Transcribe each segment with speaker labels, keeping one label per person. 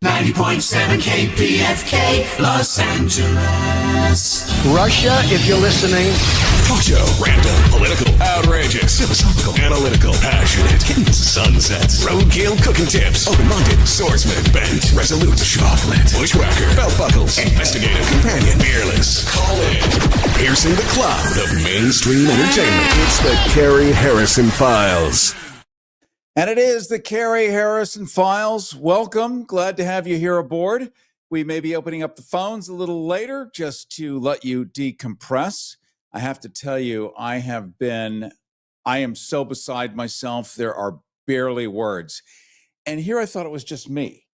Speaker 1: 90.7 KPFK, Los Angeles.
Speaker 2: Russia, if you're listening.
Speaker 3: Talk show, random, political, outrageous, philosophical, analytical, passionate, sunsets, roadkill cooking tips, open-minded, swordsman, bent, resolute, chocolate, bushwhacker, belt buckles, investigative, companion, fearless. Call in. Piercing the cloud of mainstream entertainment. It's the Cary Harrison Files.
Speaker 4: And it is the Cary Harrison Files. Welcome. Glad to have you here aboard. We may be opening up the phones a little later just to let you decompress. I have to tell you, I am so beside myself. There are barely words. And here I thought it was just me.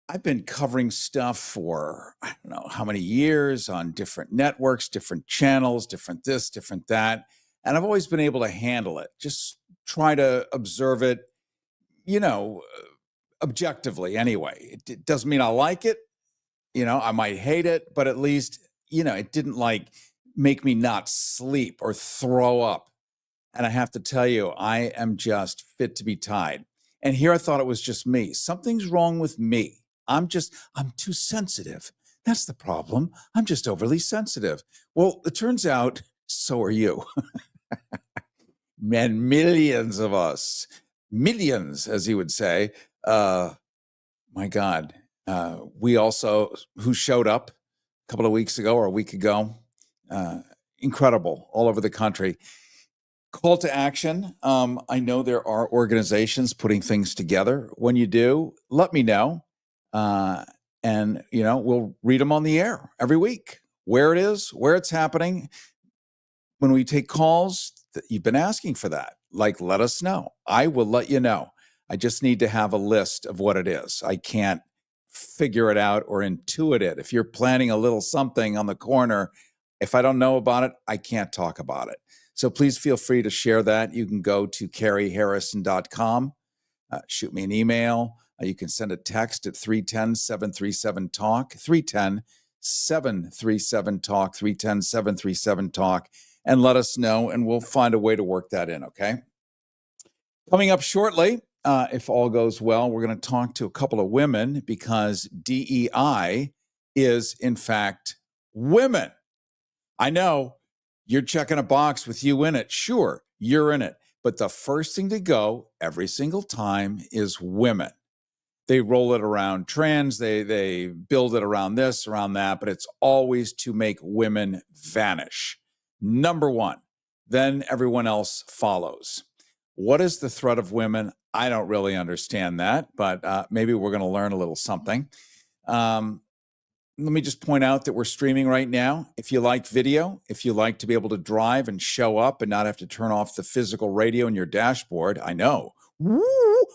Speaker 4: I've been covering stuff for, I don't know how many years on different networks, different channels, different this, different that. And I've always been able to handle it. Just try to observe it, objectively anyway. It doesn't mean I like it. I might hate it, but at least, it didn't make me not sleep or throw up. And I have to tell you, I am just fit to be tied. And here I thought it was just me. Something's wrong with me. I'm too sensitive. That's the problem. I'm just overly sensitive. Well, it turns out so are you. Man, millions of us, millions, as he would say. My God. We also, who showed up a couple of weeks ago or a week ago, incredible, all over the country. Call to action. I know there are organizations putting things together. When you do, let me know. And we'll read them on the air every week, where it is, where it's happening. When we take calls, you've been asking for that. Let us know. I will let you know. I just need to have a list of what it is. I can't figure it out or intuit it. If you're planning a little something on the corner, if I don't know about it, I can't talk about it. So please feel free to share that. You can go to caryharrison.com, shoot me an email. You can send a text at 310-737-TALK, 310-737-TALK, 310-737-TALK, and let us know, and we'll find a way to work that in, okay? Coming up shortly, if all goes well, we're going to talk to a couple of women because DEI is, in fact, women. I know you're checking a box with you in it. Sure, you're in it. But the first thing to go every single time is women. They roll it around trans. They build it around this, around that, but it's always to make women vanish. Number one. Then everyone else follows. What is the threat of women? I don't really understand that, but maybe we're going to learn a little something. Let me just point out that we're streaming right now. If you like video, if you like to be able to drive and show up and not have to turn off the physical radio in your dashboard, I know. Woo!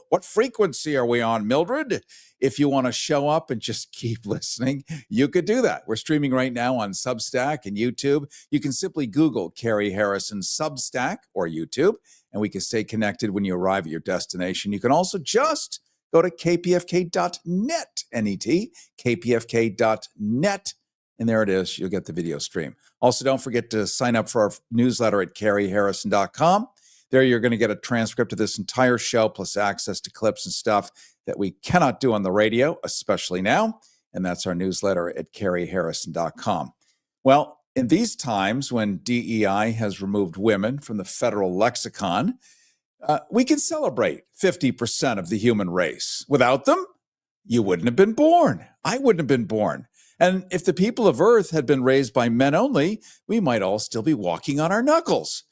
Speaker 4: What frequency are we on, Mildred? If you want to show up and just keep listening, you could do that. We're streaming right now on Substack and YouTube. You can simply Google Cary Harrison Substack or YouTube, and we can stay connected when you arrive at your destination. You can also just go to kpfk.net, N-E-T, kpfk.net, and there it is. You'll get the video stream. Also, don't forget to sign up for our newsletter at caryharrison.com. There you're going to get a transcript of this entire show, plus access to clips and stuff that we cannot do on the radio, especially now, and that's our newsletter at caryharrison.com. Well, in these times when DEI has removed women from the federal lexicon, we can celebrate 50% of the human race. Without them, you wouldn't have been born. I wouldn't have been born. And if the people of Earth had been raised by men only, we might all still be walking on our knuckles.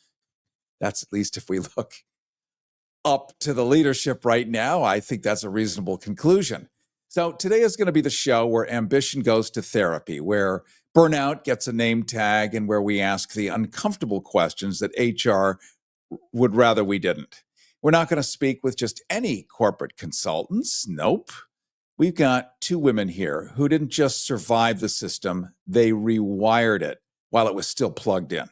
Speaker 4: That's at least if we look up to the leadership right now. I think that's a reasonable conclusion. So today is going to be the show where ambition goes to therapy, where burnout gets a name tag, and where we ask the uncomfortable questions that HR would rather we didn't. We're not going to speak with just any corporate consultants. Nope. We've got two women here who didn't just survive the system, they rewired it while it was still plugged in.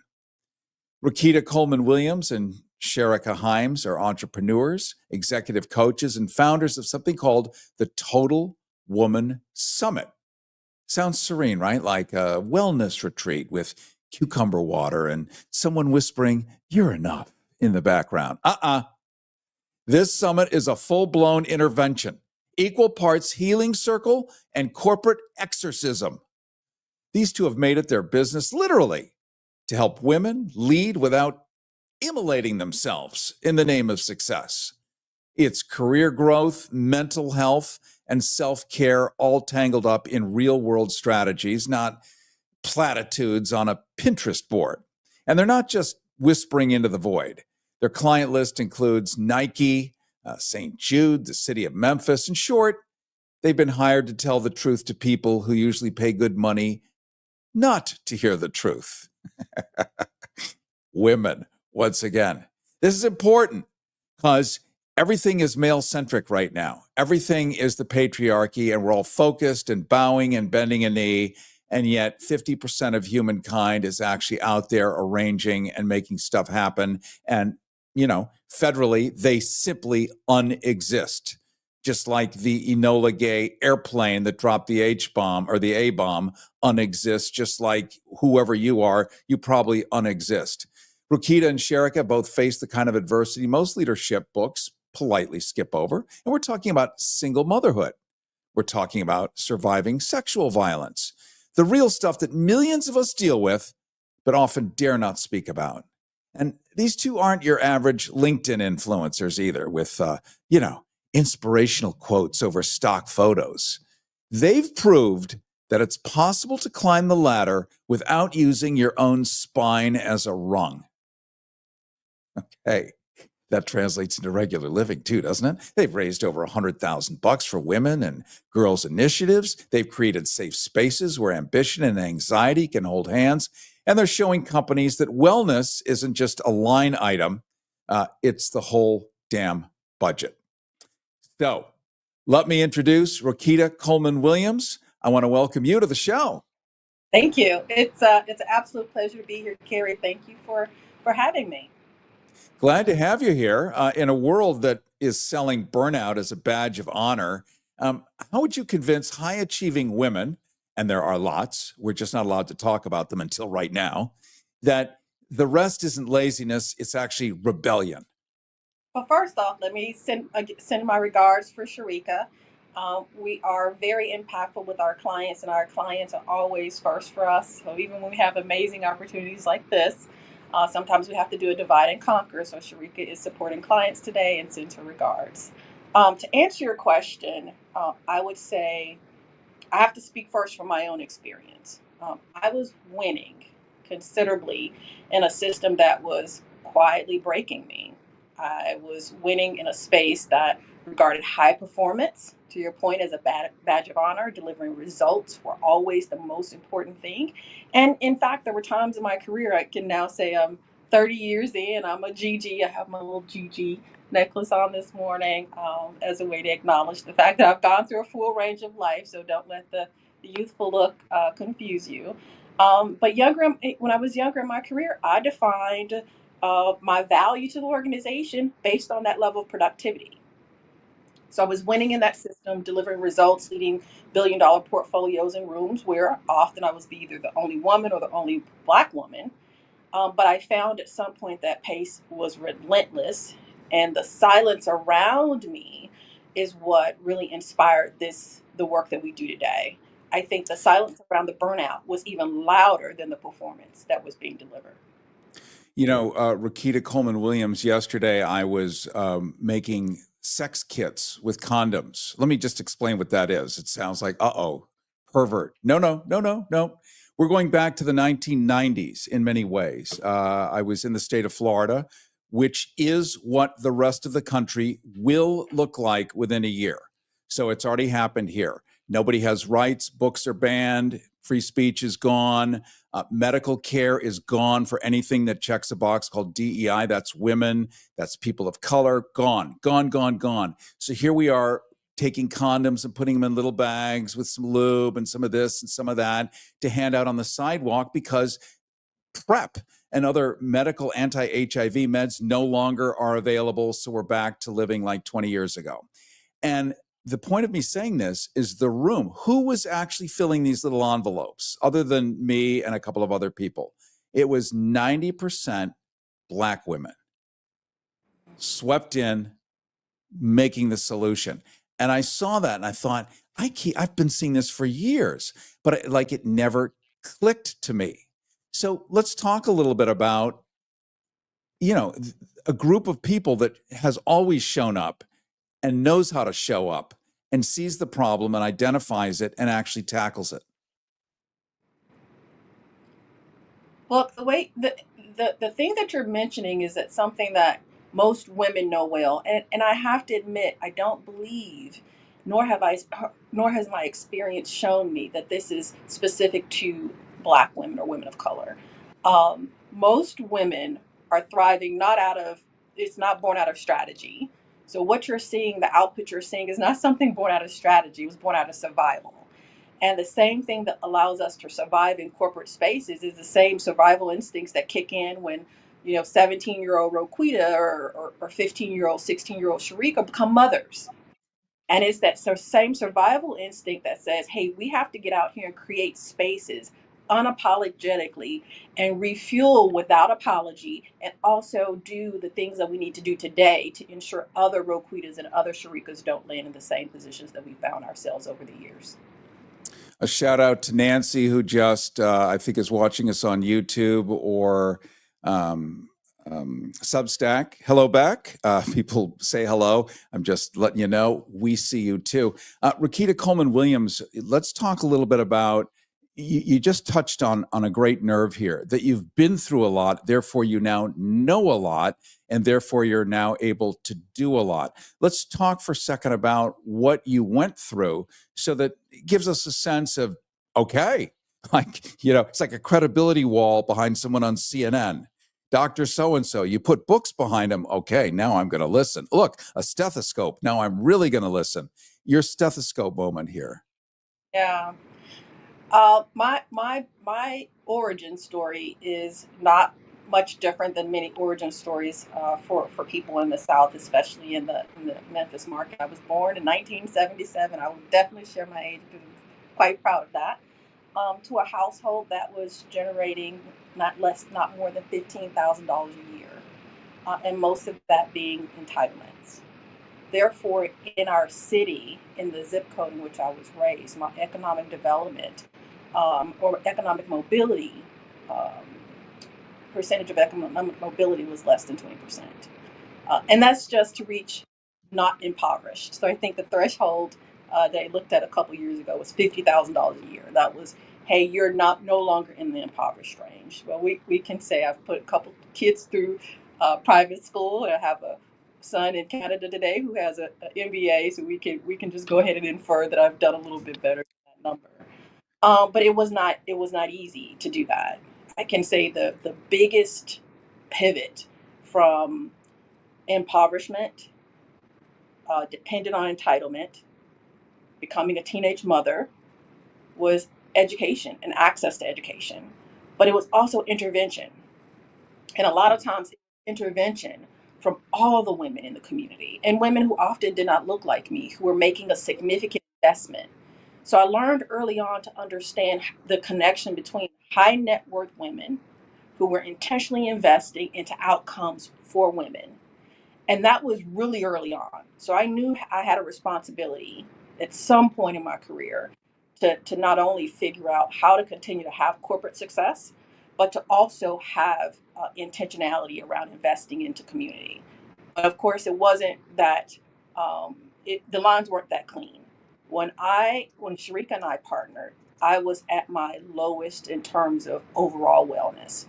Speaker 4: Rakita Coleman-Williams and Sherika Himes are entrepreneurs, executive coaches, and founders of something called the Total Woman Summit. Sounds serene, right? Like a wellness retreat with cucumber water and someone whispering, "You're enough," in the background. This summit is a full-blown intervention. equal parts healing circle and corporate exorcism. These two have made it their business, literally, to help women lead without immolating themselves in the name of success. It's career growth, mental health, and self-care all tangled up in real-world strategies, not platitudes on a Pinterest board. And they're not just whispering into the void. Their client list includes Nike, St. Jude, the city of Memphis. In short, they've been hired to tell the truth to people who usually pay good money not to hear the truth. Women, once again. This is important because everything is male-centric right now. Everything is the patriarchy, and we're all focused and bowing and bending a knee, and yet 50% of humankind is actually out there arranging and making stuff happen. And, federally, they simply unexist. Just like the Enola Gay airplane that dropped the H-bomb or the A-bomb unexists, just like whoever you are, you probably unexist. Rokita and Sherika both face the kind of adversity most leadership books politely skip over. And we're talking about single motherhood. We're talking about surviving sexual violence, the real stuff that millions of us deal with, but often dare not speak about. And these two aren't your average LinkedIn influencers either, with, inspirational quotes over stock photos. They've proved that it's possible to climb the ladder without using your own spine as a rung. Okay, that translates into regular living too, doesn't it? They've raised over $100,000 for women and girls initiatives. They've created safe spaces where ambition and anxiety can hold hands. And they're showing companies that wellness isn't just a line item, it's the whole damn budget. So let me introduce Rokita Coleman-Williams. I want to welcome you to the show.
Speaker 5: Thank you. It's an absolute pleasure to be here, Cary. Thank you for having me.
Speaker 4: Glad to have you here. In a world that is selling burnout as a badge of honor, how would you convince high-achieving women, and there are lots, we're just not allowed to talk about them until right now, that the rest isn't laziness, it's actually rebellion?
Speaker 5: Well, first off, let me send my regards for Sharika. We are very impactful with our clients, and our clients are always first for us. So even when we have amazing opportunities like this, sometimes we have to do a divide and conquer. So Sharika is supporting clients today and sends her regards. To answer your question, I would say I have to speak first from my own experience. I was winning considerably in a system that was quietly breaking me. I was winning in a space that regarded high performance, to your point, as a badge of honor. Delivering results were always the most important thing. And in fact, there were times in my career, I can now say I'm 30 years in, I'm a GG. I have my little GG necklace on this morning as a way to acknowledge the fact that I've gone through a full range of life. So don't let the youthful look confuse you. But when I was younger in my career, I defined my value to the organization based on that level of productivity. So I was winning in that system, delivering results, leading billion-dollar portfolios in rooms where often I was either the only woman or the only Black woman. But I found at some point that pace was relentless, and the silence around me is what really inspired the work that we do today. I think the silence around the burnout was even louder than the performance that was being delivered.
Speaker 4: Rokita Coleman-Williams, yesterday I was making sex kits with condoms. Let me just explain what that is. It sounds like, pervert. No. We're going back to the 1990s in many ways. I was in the state of Florida, which is what the rest of the country will look like within a year. So it's already happened here. Nobody has rights. Books are banned. Free speech is gone. Medical care is gone for anything that checks a box called DEI. That's women. That's people of color. Gone. So here we are taking condoms and putting them in little bags with some lube and some of this and some of that to hand out on the sidewalk because PrEP and other medical anti-HIV meds no longer are available. So we're back to living like 20 years ago. And the point of me saying this is the room. Who was actually filling these little envelopes other than me and a couple of other people? It was 90% Black women swept in, making the solution. And I saw that and I thought, I've been seeing this for years, but it never clicked to me. So let's talk a little bit about, a group of people that has always shown up and knows how to show up and sees the problem and identifies it and actually tackles it.
Speaker 5: Well, the thing that you're mentioning is that something that most women know well, and I have to admit, I don't believe, nor have I, nor has my experience shown me that this is specific to Black women or women of color. Most women are thriving not out of, it's not born out of strategy. So what you're seeing, the output you're seeing, is not something born out of strategy. It was born out of survival. And the same thing that allows us to survive in corporate spaces is the same survival instincts that kick in when, 17-year-old Roquita or 15-year-old, 16-year-old Sharika become mothers. And it's that same survival instinct that says, hey, we have to get out here and create spaces unapologetically and refuel without apology, and also do the things that we need to do today to ensure other Roquitas and other Sharikas don't land in the same positions that we found ourselves over the years.
Speaker 4: A shout out to Nancy, who just, I think, is watching us on YouTube or Substack. Hello back. People say hello. I'm just letting you know we see you too. Rakita Coleman Williams, let's talk a little bit about. You just touched on a great nerve here, that you've been through a lot, therefore you now know a lot, and therefore you're now able to do a lot. Let's talk for a second about what you went through so that it gives us a sense of, okay, it's like a credibility wall behind someone on CNN. Dr. So-and-so, you put books behind him. Okay, now I'm going to listen. Look, a stethoscope. Now I'm really going to listen. Your stethoscope moment here.
Speaker 5: Yeah. My origin story is not much different than many origin stories for people in the South, especially in the Memphis market. I was born in 1977. I will definitely share my age because I'm quite proud of that. To a household that was generating not more than $15,000 a year, and most of that being entitlements. Therefore, in our city, in the zip code in which I was raised, my economic development or economic mobility, um, percentage of economic mobility was less than 20%. And that's just to reach not impoverished. So I think the threshold that I looked at a couple years ago was $50,000 a year. That was, hey, you're no longer in the impoverished range. Well, we can say I've put a couple kids through private school. I have a son in Canada today who has an MBA, so we can just go ahead and infer that I've done a little bit better than that number. But it was not easy to do that. I can say the biggest pivot from impoverishment, dependent on entitlement, becoming a teenage mother, was education and access to education. But it was also intervention. And a lot of times, intervention from all the women in the community and women who often did not look like me, who were making a significant investment. So I learned early on to understand the connection between high net worth women who were intentionally investing into outcomes for women, and that was really early on. So I knew I had a responsibility at some point in my career to not only figure out how to continue to have corporate success, but to also have intentionality around investing into community. But of course, it wasn't that the lines weren't that clean. When Sharika and I partnered, I was at my lowest in terms of overall wellness.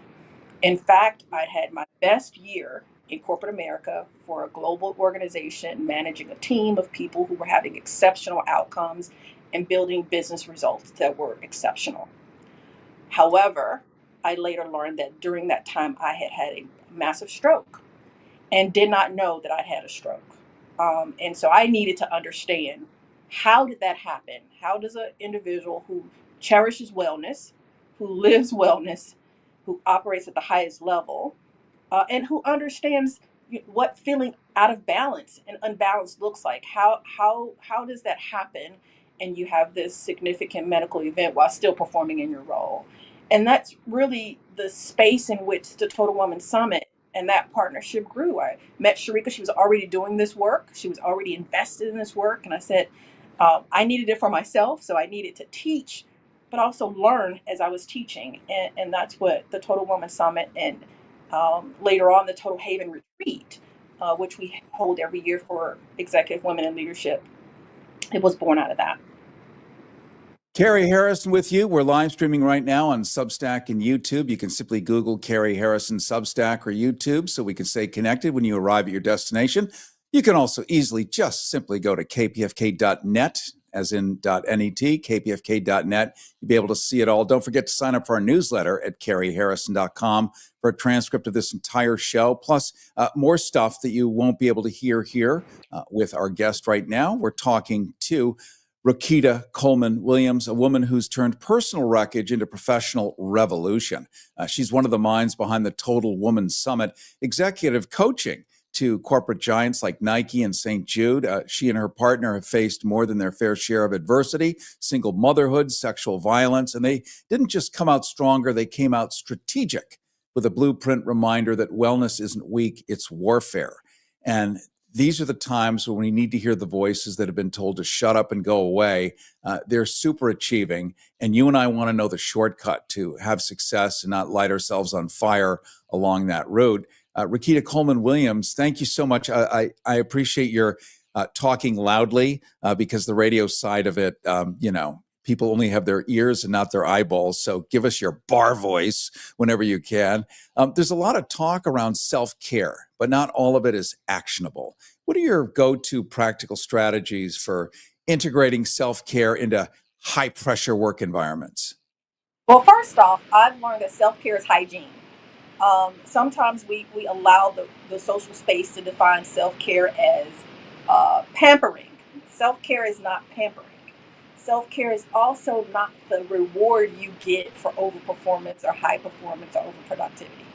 Speaker 5: In fact, I had my best year in corporate America for a global organization, managing a team of people who were having exceptional outcomes and building business results that were exceptional. However, I later learned that during that time I had had a massive stroke and did not know that I had a stroke. And so I needed to understand, how did that happen? How does an individual who cherishes wellness, who lives wellness, who operates at the highest level, and who understands what feeling out of balance and unbalanced looks like, how does that happen? And you have this significant medical event while still performing in your role. And that's really the space in which the Total Woman Summit And that partnership grew. I met Sharika. She was already doing this work. She was already invested in this work. And I said, I needed it for myself. So I needed to teach, but also learn as I was teaching. And that's what the Total Woman Summit and later on the Total Haven Retreat, which we hold every year for executive women in leadership, it was born out of that.
Speaker 4: Cary Harrison with you. We're live streaming right now on Substack and YouTube. You can simply Google Cary Harrison Substack or YouTube so we can stay connected when you arrive at your destination. You can also easily just simply go to kpfk.net, as in .net, kpfk.net. You'll be able to see it all. Don't forget to sign up for our newsletter at caryharrison.com for a transcript of this entire show, plus more stuff that you won't be able to hear here with our guest right now. We're talking to Rakita Coleman Williams, a woman who's turned personal wreckage into professional revolution. She's one of the minds behind the Total Woman Summit, executive coaching to corporate giants like Nike and St. Jude. She and her partner have faced more than their fair share of adversity, single motherhood, sexual violence, and they didn't just come out stronger, they came out strategic with a blueprint reminder that wellness isn't weak, it's warfare. And these are the times when we need to hear the voices that have been told to shut up and go away. They're super achieving. And you and I want to know the shortcut to have success and not light ourselves on fire along that route. Rakita Coleman Williams, thank you so much. I appreciate your talking loudly because the radio side of it, people only have their ears and not their eyeballs. So give us your bar voice whenever you can. There's a lot of talk around self-care, but not all of it is actionable. What are your go-to practical strategies for integrating self-care into high-pressure work environments?
Speaker 5: Well, first off, I've learned that self-care is hygiene. Sometimes we allow the social space to define self-care as pampering. Self-care is not pampering. Self-care is also not the reward you get for overperformance or high performance or overproductivity.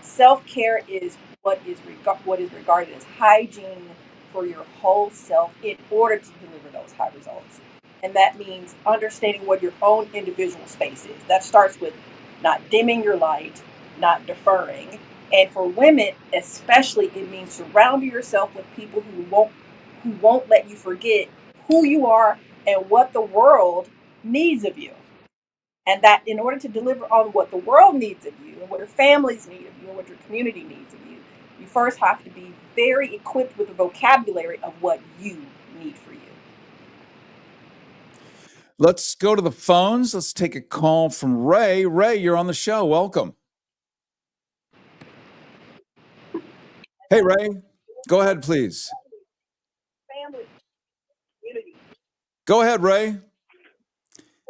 Speaker 5: Self-care is what is regarded as hygiene for your whole self in order to deliver those high results. And that means understanding what your own individual space is. That starts with not dimming your light, not deferring. And for women especially, it means surrounding yourself with people who won't let you forget who you are and what the world needs of you. And that in order to deliver on what the world needs of you and what your families need of you and what your community needs of you, you first have to be very equipped with the vocabulary of what you need for you.
Speaker 4: Let's go to the phones. Let's take a call from Ray. Ray, you're on the show. Welcome. Hey, Ray. Go ahead, please.
Speaker 5: Family, community.
Speaker 4: Go ahead, Ray.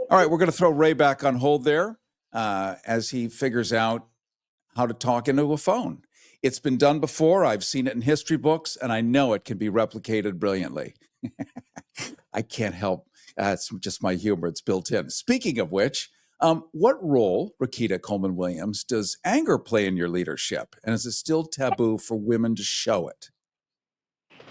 Speaker 4: All right, we're going to throw Ray back on hold there as he figures out how to talk into a phone. It's been done before. I've seen it in history books, and I know it can be replicated brilliantly. I can't help. It's just my humor. It's built in. Speaking of which, what role, Rakita Coleman Williams, does anger play in your leadership? And is it still taboo for women to show it?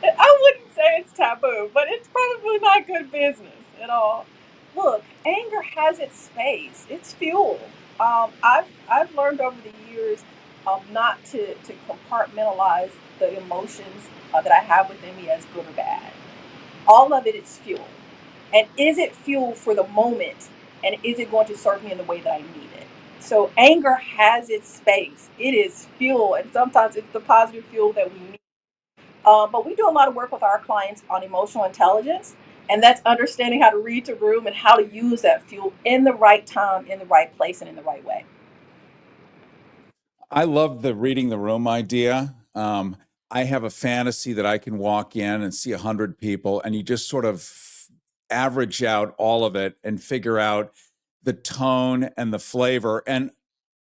Speaker 5: I wouldn't say it's taboo, but it's probably not good business at all. Look, anger has its space. It's fuel. I've learned over the years not to compartmentalize the emotions that I have within me as good or bad. All of it is fuel. And is it fuel for the moment? And is it going to serve me in the way that I need it? So anger has its space. It is fuel, and sometimes it's the positive fuel that we need. But we do a lot of work with our clients on emotional intelligence, and that's understanding how to read the room and how to use that fuel in the right time, in the right place, and in the right way.
Speaker 4: I love the reading the room idea. I have a fantasy that I can walk in and see 100 people, and you just sort of average out all of it and figure out the tone and the flavor. And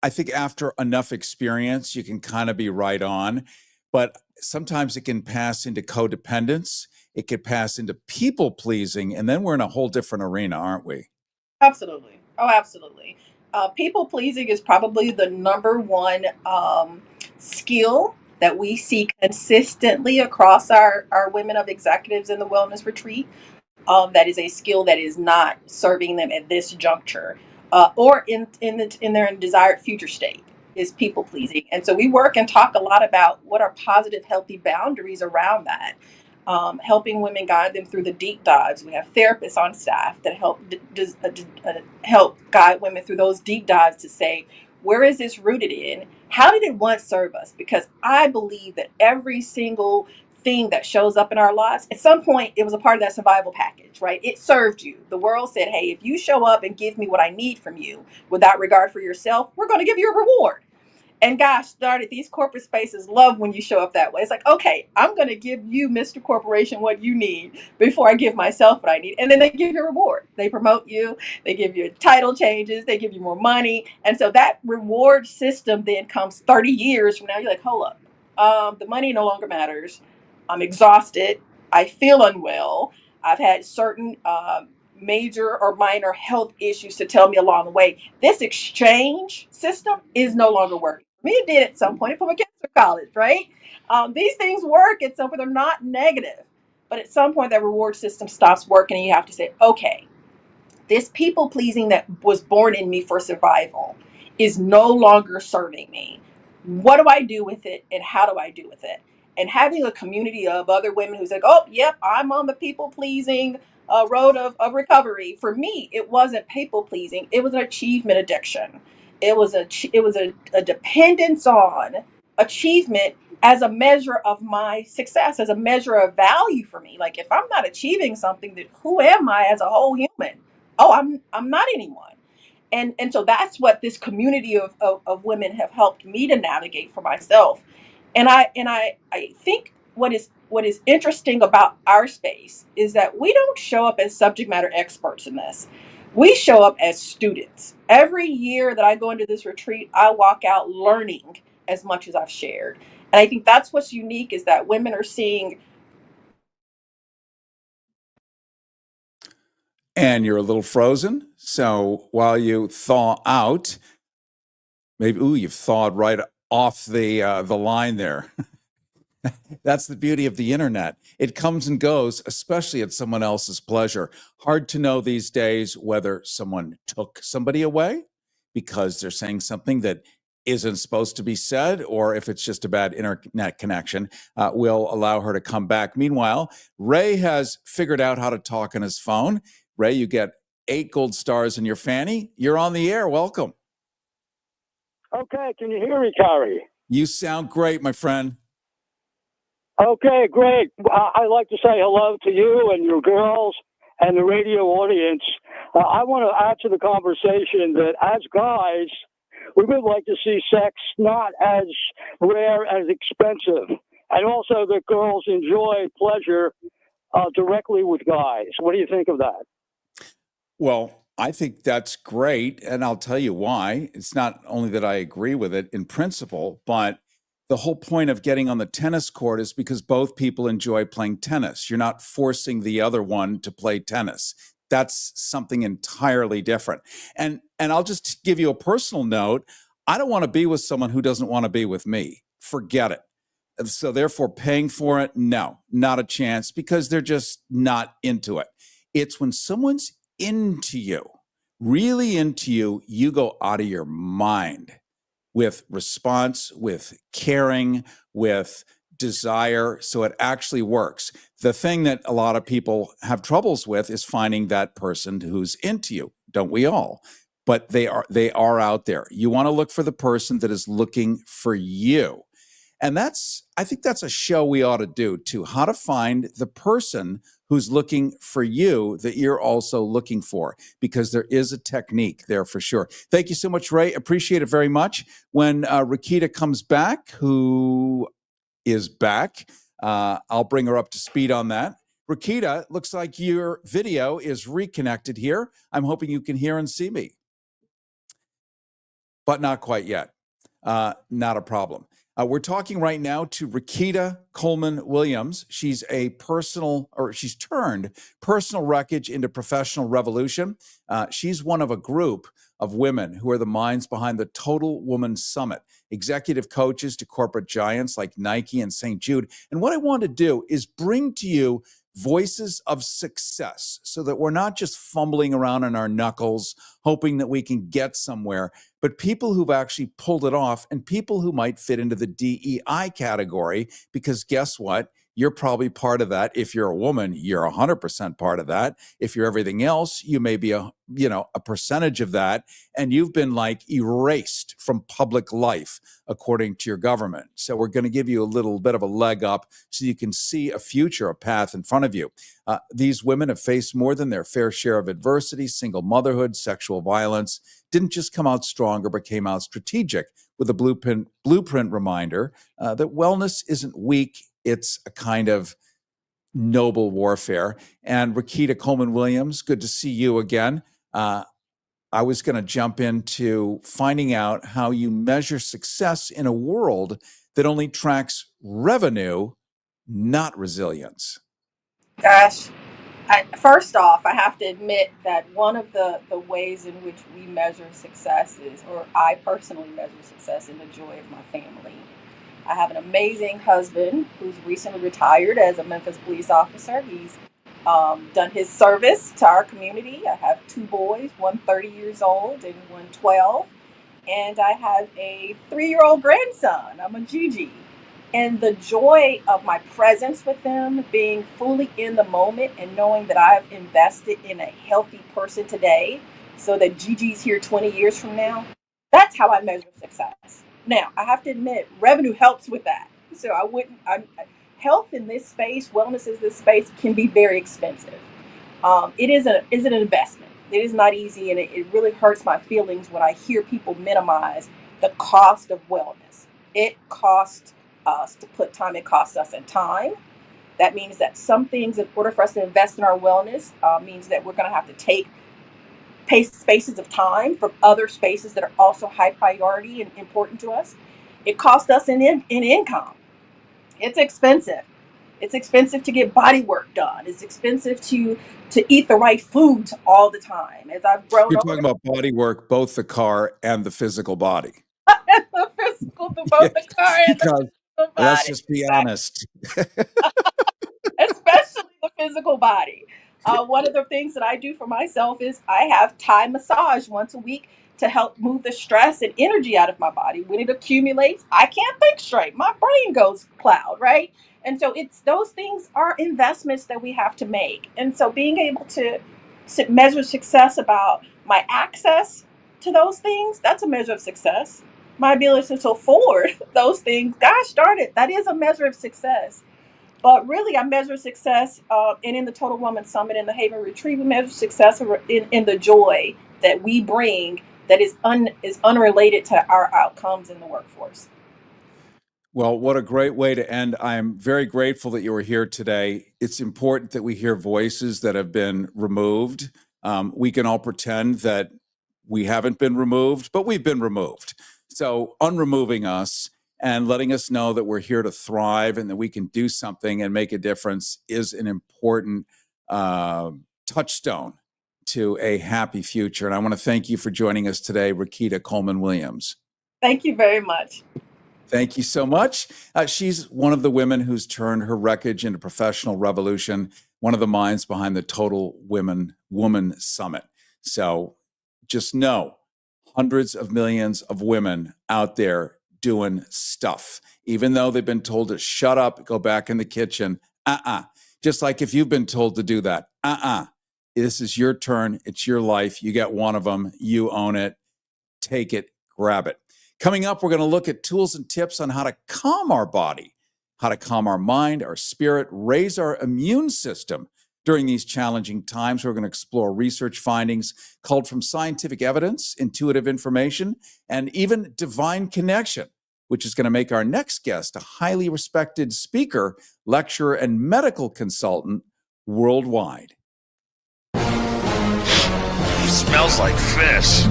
Speaker 4: I think after enough experience, you can kind of be right on. But sometimes it can pass into codependence. It could pass into people pleasing. And then we're in a whole different arena, aren't we?
Speaker 5: Absolutely. Oh, absolutely. People pleasing is probably the number one skill that we see consistently across our women of executives in the wellness retreat. That is a skill that is not serving them at this juncture or in their desired future state. is people pleasing. And so we work and talk a lot about what are positive, healthy boundaries around that. Helping women guide them through the deep dives. We have therapists on staff that help guide women through those deep dives to say, where is this rooted in? How did it once serve us? Because I believe that every single thing that shows up in our lives, at some point, it was a part of that survival package, right? It served you. The world said, hey, if you show up and give me what I need from you without regard for yourself, we're going to give you a reward. And gosh darn it, these corporate spaces love when you show up that way. It's like, okay, I'm going to give you, Mr. Corporation, what you need before I give myself what I need. And then they give you a reward. They promote you, they give you title changes, they give you more money. And so that reward system then comes 30 years from now. You're like, hold up, the money no longer matters. I'm exhausted. I feel unwell. I've had certain major or minor health issues to tell me along the way. This exchange system is no longer working. Me, it did at some point. It put my kids through college, right? These things work at some point. They're not negative. But at some point, that reward system stops working, and you have to say, okay, this people pleasing that was born in me for survival is no longer serving me. What do I do with it, and how do I do with it? And having a community of other women who's like, oh, yep, I'm on the people pleasing road of recovery. For me, it wasn't people pleasing; it was an achievement addiction. It was a dependence on achievement as a measure of my success, as a measure of value for me. Like, if I'm not achieving something, then who am I as a whole human? Oh, I'm not anyone. And so that's what this community of women have helped me to navigate for myself. And I think what is interesting about our space is that we don't show up as subject matter experts in this. We show up as students. Every year that I go into this retreat, I walk out learning as much as I've shared. And I think that's what's unique, is that women are seeing.
Speaker 4: And you're a little frozen. So while you thaw out, maybe, you've thawed right off the line there. That's the beauty of the internet. It comes and goes, especially at someone else's pleasure. Hard to know these days whether someone took somebody away because they're saying something that isn't supposed to be said, or if it's just a bad internet connection. We'll allow her to come back. Meanwhile, Ray has figured out how to talk on his phone. Ray, you get 8 gold stars in your fanny. You're on the air. Welcome.
Speaker 6: Okay, can you hear me, Cary?
Speaker 4: You sound great, my friend.
Speaker 6: Okay, great. I'd like to say hello to you and your girls and the radio audience. I want to add to the conversation that as guys, we would like to see sex not as rare as expensive, and also that girls enjoy pleasure directly with guys. What do you think of that?
Speaker 4: Well, I think that's great. And I'll tell you why. It's not only that I agree with it in principle, but the whole point of getting on the tennis court is because both people enjoy playing tennis. You're not forcing the other one to play tennis. That's something entirely different. And I'll just give you a personal note. I don't want to be with someone who doesn't want to be with me. Forget it. So therefore, paying for it, no, not a chance, because they're just not into it. It's when someone's into you, really into you, you go out of your mind with response, with caring, with desire. So it actually works. The thing that a lot of people have troubles with is finding that person who's into you. Don't we all? But they are out there. You want to look for the person that is looking for you. And I think that's a show we ought to do too, how to find the person who's looking for you that you're also looking for, because there is a technique there for sure. Thank you so much, Ray. Appreciate it very much. When Rakita comes back, who is back, I'll bring her up to speed on that. Rakita, looks like your video is reconnected here. I'm hoping you can hear and see me, but not quite yet. Not a problem. We're talking right now to Rakita Coleman Williams. She's she's turned personal wreckage into professional revolution. She's one of a group of women who are the minds behind the Total Woman Summit, executive coaches to corporate giants like Nike and St. Jude. And what I want to do is bring to you voices of success so that we're not just fumbling around on our knuckles, hoping that we can get somewhere, but people who've actually pulled it off and people who might fit into the DEI category, because guess what? You're probably part of that. If you're a woman, you're 100% part of that. If you're everything else, you may be a percentage of that. And you've been like erased from public life, according to your government. So we're going to give you a little bit of a leg up so you can see a future, a path in front of you. These women have faced more than their fair share of adversity, single motherhood, sexual violence, didn't just come out stronger, but came out strategic with a blueprint reminder that wellness isn't weak. It's a kind of noble warfare. And Rakita Coleman-Williams, good to see you again. I was going to jump into finding out how you measure success in a world that only tracks revenue, not resilience.
Speaker 5: Gosh, first off, I have to admit that one of the ways in which we measure success is, or I personally measure success, in the joy of my family. I have an amazing husband who's recently retired as a Memphis police officer. He's done his service to our community. I have two boys, one 30 years old and one 12. And I have a 3-year-old grandson. I'm a Gigi. And the joy of my presence with them, being fully in the moment and knowing that I've invested in a healthy person today so that Gigi's here 20 years from now, that's how I measure success. Now, I have to admit, revenue helps with that. So health in this space, wellness in this space can be very expensive. It is an investment. It is not easy, and it really hurts my feelings when I hear people minimize the cost of wellness. It costs us to put time. It costs us in time. That means that some things, in order for us to invest in our wellness, means that we're going to have to take spaces of time from other spaces that are also high priority and important to us. It costs us in income. It's expensive. It's expensive to get body work done. It's expensive to eat the right foods all the time. As I've grown
Speaker 4: You're
Speaker 5: older,
Speaker 4: talking about body work, both the car and the physical body.
Speaker 5: the physical,
Speaker 4: Yeah,
Speaker 5: both the car and the
Speaker 4: because
Speaker 5: physical
Speaker 4: let's
Speaker 5: body,
Speaker 4: just be
Speaker 5: exactly.
Speaker 4: honest.
Speaker 5: Especially the physical body. One of the things that I do for myself is I have Thai massage once a week to help move the stress and energy out of my body. When it accumulates, I can't think straight. My brain goes cloud, right? And so it's those things are investments that we have to make. And so being able to measure success about my access to those things, that's a measure of success. My ability to afford those things, gosh darn it, that is a measure of success. But really, I measure success, and in the Total Woman Summit and the Haven Retreat, we measure success in the joy that we bring that is unrelated to our outcomes in the workforce.
Speaker 4: Well, what a great way to end. I'm very grateful that you were here today. It's important that we hear voices that have been removed. We can all pretend that we haven't been removed, but we've been removed. So, unremoving us and letting us know that we're here to thrive and that we can do something and make a difference is an important touchstone to a happy future. And I want to thank you for joining us today, Rakita Coleman-Williams.
Speaker 5: Thank you very much.
Speaker 4: Thank you so much. She's one of the women who's turned her wreckage into professional revolution, one of the minds behind the Total Woman Summit. So just know hundreds of millions of women out there doing stuff, even though they've been told to shut up, go back in the kitchen. Just like if you've been told to do that. This is your turn. It's your life. You get one of them. You own it. Take it. Grab it. Coming up, we're going to look at tools and tips on how to calm our body, how to calm our mind, our spirit, raise our immune system during these challenging times. We're going to explore research findings culled from scientific evidence, intuitive information, and even divine connection, which is going to make our next guest a highly respected speaker, lecturer, and medical consultant worldwide.
Speaker 3: Smells like fish.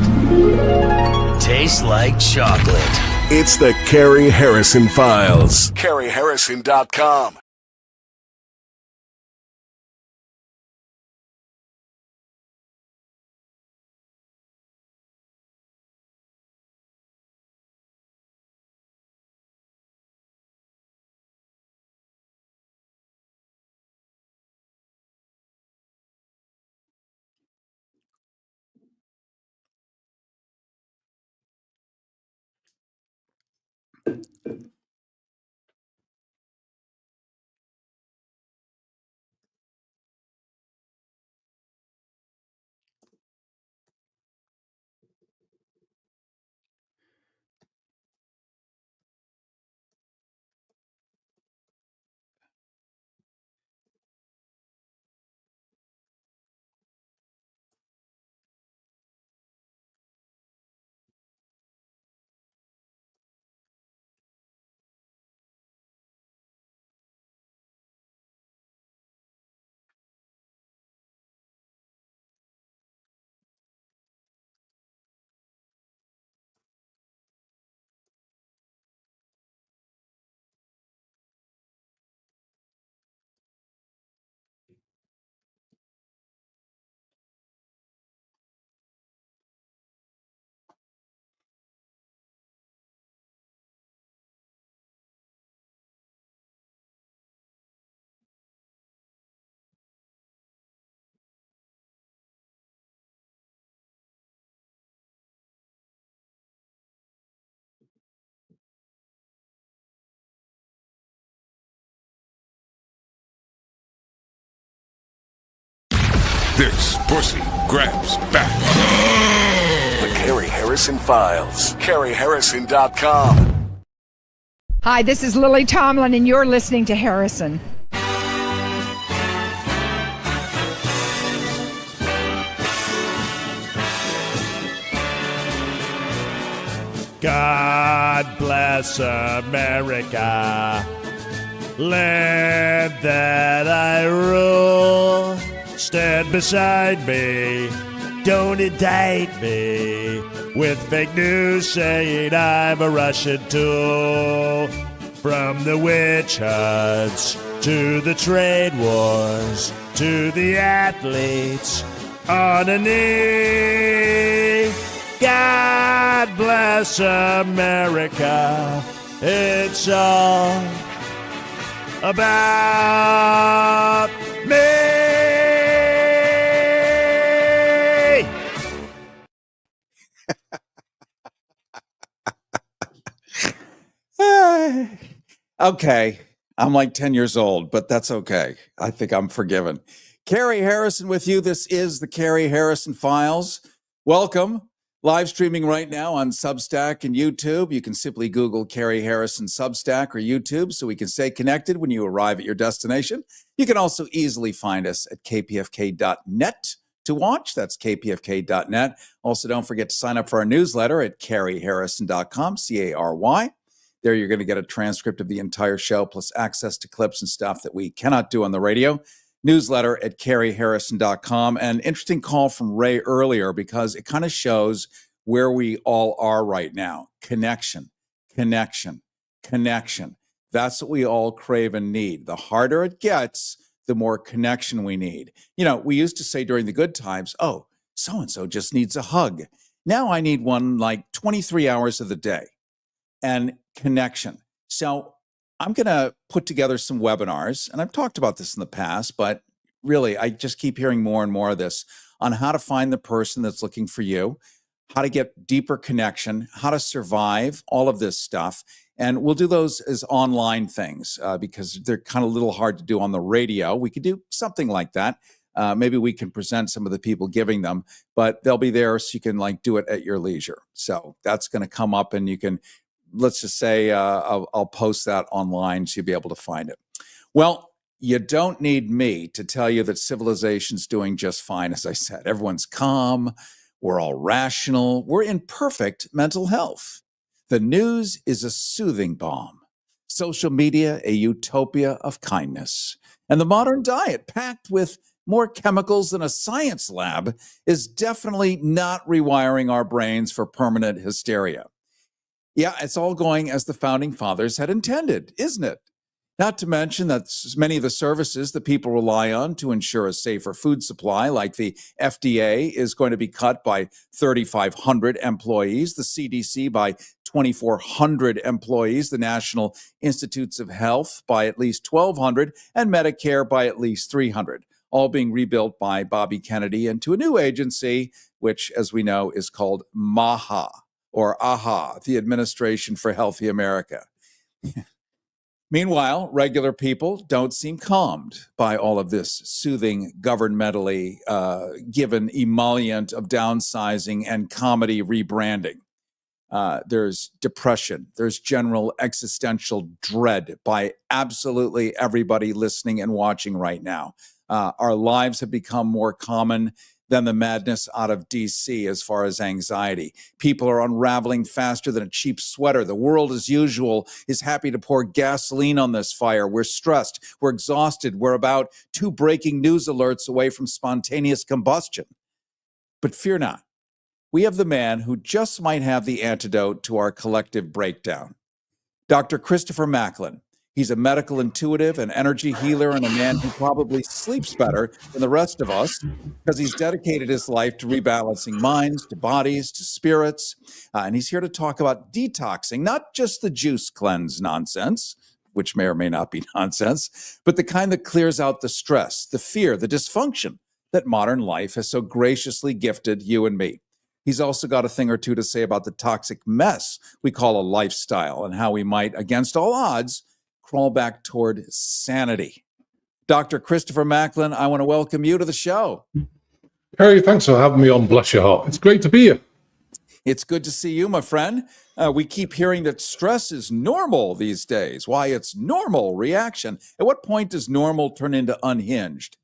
Speaker 1: Tastes like chocolate.
Speaker 3: It's the Cary Harrison Files. CaryHarrison.com. This pussy grabs back. The Cary Harrison Files. CaryHarrison.com.
Speaker 7: Hi, this is Lily Tomlin, and you're listening to Harrison.
Speaker 8: God bless America, land that I rule. Stand beside me, don't indict me with fake news saying I'm a Russian tool. From the witch hunts to the trade wars to the athletes on a knee. God bless America, it's all about me.
Speaker 4: Okay. I'm like 10 years old, but that's okay. I think I'm forgiven. Cary Harrison with you. This is the Cary Harrison Files. Welcome. Live streaming right now on Substack and YouTube. You can simply Google Cary Harrison Substack or YouTube so we can stay connected when you arrive at your destination. You can also easily find us at kpfk.net to watch. That's kpfk.net. Also, don't forget to sign up for our newsletter at caryharrison.com, C-A-R-Y. There you're going to get a transcript of the entire show, plus access to clips and stuff that we cannot do on the radio. Newsletter at caryharrison.com. An interesting call from Ray earlier because it kind of shows where we all are right now. Connection, connection, connection. That's what we all crave and need. The harder it gets, the more connection we need. You know, we used to say during the good times, oh, so-and-so just needs a hug. Now I need one like 23 hours of the day. And connection. So I'm going to put together some webinars, and I've talked about this in the past, but really I just keep hearing more and more of this on how to find the person that's looking for you, how to get deeper connection, how to survive, all of this stuff. And we'll do those as online things because they're kind of a little hard to do on the radio. We could do something like that. Maybe we can present some of the people giving them, but they'll be there so you can like do it at your leisure. So that's going to come up, and you can, let's just say I'll post that online so you'll be able to find it. Well, you don't need me to tell you that civilization's doing just fine, as I said. Everyone's calm. We're all rational. We're in perfect mental health. The news is a soothing balm. Social media, a utopia of kindness. And the modern diet, packed with more chemicals than a science lab, is definitely not rewiring our brains for permanent hysteria. Yeah, it's all going as the founding fathers had intended, isn't it? Not to mention that many of the services that people rely on to ensure a safer food supply, like the FDA, is going to be cut by 3,500 employees, the CDC by 2,400 employees, the National Institutes of Health by at least 1,200, and Medicare by at least 300, all being rebuilt by Bobby Kennedy into a new agency, which, as we know, is called MAHA, or AHA, the Administration for Healthy America. Meanwhile, regular people don't seem calmed by all of this soothing, governmentally given emollient of downsizing and comedy rebranding. There's depression. There's general existential dread by absolutely everybody listening and watching right now. Our lives have become more common than the madness out of DC as far as anxiety. People are unraveling faster than a cheap sweater. The world, as usual, is happy to pour gasoline on this fire. We're stressed. We're exhausted. We're about 2 breaking news alerts away from spontaneous combustion. But fear not. We have the man who just might have the antidote to our collective breakdown. Dr. Christopher Macklin. He's a medical intuitive, an energy healer, and a man who probably sleeps better than the rest of us because he's dedicated his life to rebalancing minds, to bodies, to spirits. And he's here to talk about detoxing, not just the juice cleanse nonsense, which may or may not be nonsense, but the kind that clears out the stress, the fear, the dysfunction that modern life has so graciously gifted you and me. He's also got a thing or two to say about the toxic mess we call a lifestyle and how we might, against all odds, crawl back toward sanity. Dr. Christopher Macklin, I want to welcome you to the show.
Speaker 9: Cary, thanks for having me on. Bless your heart. It's great to be here.
Speaker 4: It's good to see you, my friend. We keep hearing that stress is normal these days. Why, it's normal reaction. At what point does normal turn into unhinged?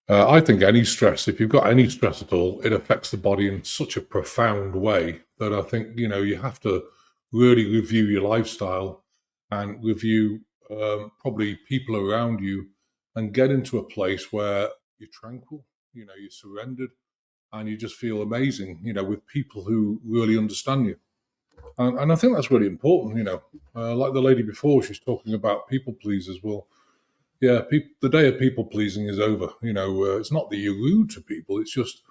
Speaker 9: I think any stress, if you've got any stress at all, it affects the body in such a profound way that I think, you have to really review your lifestyle and review probably people around you and get into a place where you're tranquil, you're surrendered, and you just feel amazing, with people who really understand you. And I think that's really important, like the lady before, she's talking about people pleasers. Well, yeah, the day of people pleasing is over. It's not that you're rude to people, it's just